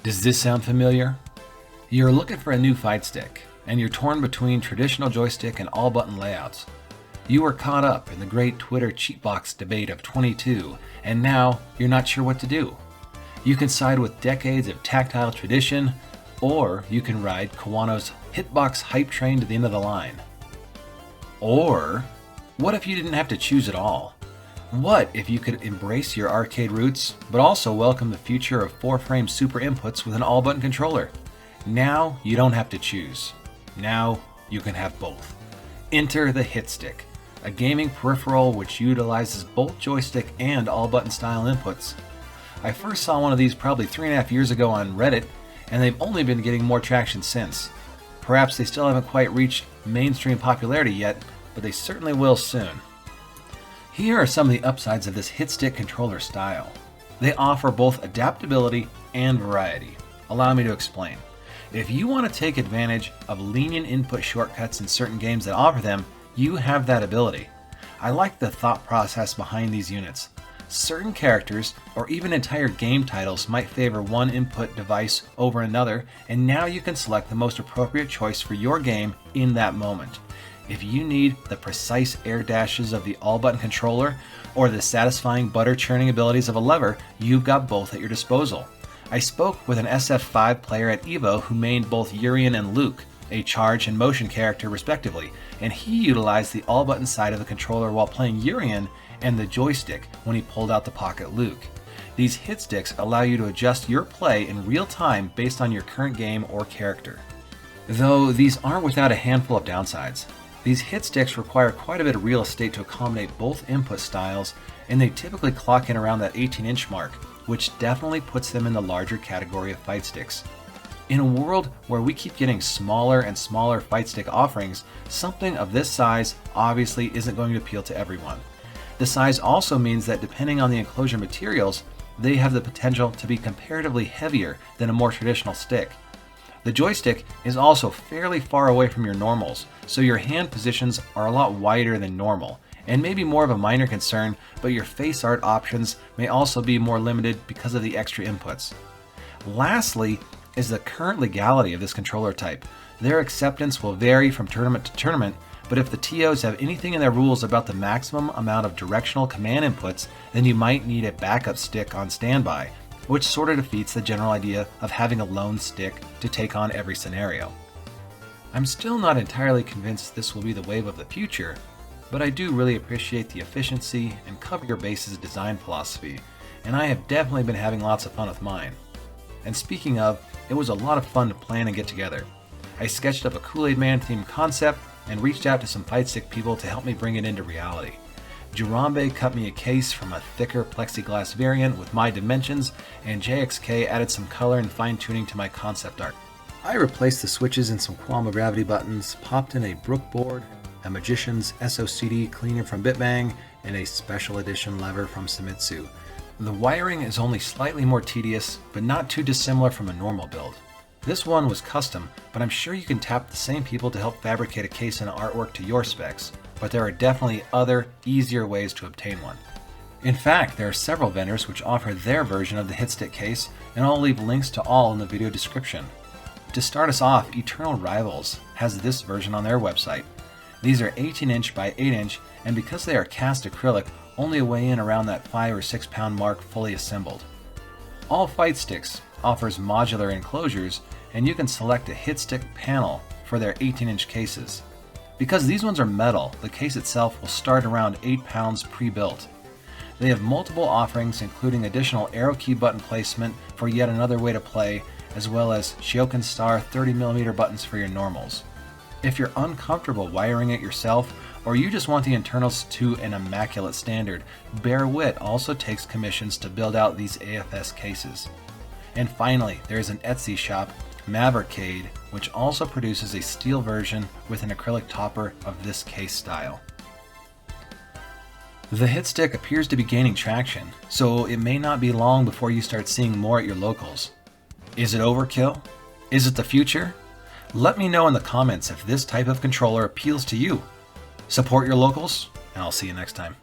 Does this sound familiar? You're looking for a new fight stick, and you're torn between traditional joystick and all-button layouts. You were caught up in the great Twitter cheat box debate of 22, and now you're not sure what to do. You can side with decades of tactile tradition, or you can ride Kawano's hitbox hype train to the end of the line. Or, what if you didn't have to choose at all? What if you could embrace your arcade roots, but also welcome the future of 4-frame super inputs with an all-button controller? Now you don't have to choose. Now you can have both. Enter the HITSTICK, a gaming peripheral which utilizes both joystick and all-button style inputs. I first saw one of these probably 3.5 years ago on Reddit, and they've only been getting more traction since. Perhaps they still haven't quite reached mainstream popularity yet, but they certainly will soon. Here are some of the upsides of this HITSTICK controller style. They offer both adaptability and variety. Allow me to explain. If you want to take advantage of lenient input shortcuts in certain games that offer them, you have that ability. I like the thought process behind these units. Certain characters, or even entire game titles, might favor one input device over another, and now you can select the most appropriate choice for your game in that moment. If you need the precise air dashes of the all-button controller, or the satisfying butter churning abilities of a lever, you've got both at your disposal. I spoke with an SF5 player at EVO who mained both Urian and Luke, a charge and motion character respectively, and he utilized the all-button side of the controller while playing Urian and the joystick when he pulled out the pocket Luke. These HITSTICKs allow you to adjust your play in real time based on your current game or character. Though these aren't without a handful of downsides. These HITSTICKs require quite a bit of real estate to accommodate both input styles, and they typically clock in around that 18-inch mark, which definitely puts them in the larger category of fight sticks. In a world where we keep getting smaller and smaller fight stick offerings, something of this size obviously isn't going to appeal to everyone. The size also means that depending on the enclosure materials, they have the potential to be comparatively heavier than a more traditional stick. The joystick is also fairly far away from your normals, so your hand positions are a lot wider than normal, and maybe more of a minor concern, but your face art options may also be more limited because of the extra inputs. Lastly is the current legality of this controller type. Their acceptance will vary from tournament to tournament, but if the TOs have anything in their rules about the maximum amount of directional command inputs, then you might need a backup stick on standby, which sort of defeats the general idea of having a lone stick to take on every scenario. I'm still not entirely convinced this will be the wave of the future, but I do really appreciate the efficiency and cover your bases design philosophy, and I have definitely been having lots of fun with mine. And speaking of, it was a lot of fun to plan and get together. I sketched up a Kool-Aid Man themed concept and reached out to some fight stick people to help me bring it into reality. Jarambe cut me a case from a thicker plexiglass variant with my dimensions, and JXK added some color and fine-tuning to my concept art. I replaced the switches and some Qualma gravity buttons, popped in a Brook board, a Magician's SOCD cleaner from BitBang, and a special edition lever from Sumitsu. The wiring is only slightly more tedious, but not too dissimilar from a normal build. This one was custom, but I'm sure you can tap the same people to help fabricate a case and artwork to your specs, but there are definitely other, easier ways to obtain one. In fact, there are several vendors which offer their version of the HITSTICK case, and I'll leave links to all in the video description. To start us off, Eternal Rivals has this version on their website. These are 18-inch by 8-inch, and because they are cast acrylic, only weigh in around that 5 or 6 pound mark fully assembled. All Fight Sticks offers modular enclosures, and you can select a HITSTICK panel for their 18-inch cases. Because these ones are metal, the case itself will start around 8 pounds pre-built. They have multiple offerings, including additional arrow key button placement for yet another way to play, as well as Shioken Star 30mm buttons for your normals. If you're uncomfortable wiring it yourself, or you just want the internals to an immaculate standard, Bear Wit also takes commissions to build out these AFS cases. And finally, there is an Etsy shop, Mavericade, which also produces a steel version with an acrylic topper of this case style. The HITSTICK appears to be gaining traction, so it may not be long before you start seeing more at your locals. Is it overkill? Is it the future? Let me know in the comments if this type of controller appeals to you. Support your locals, and I'll see you next time.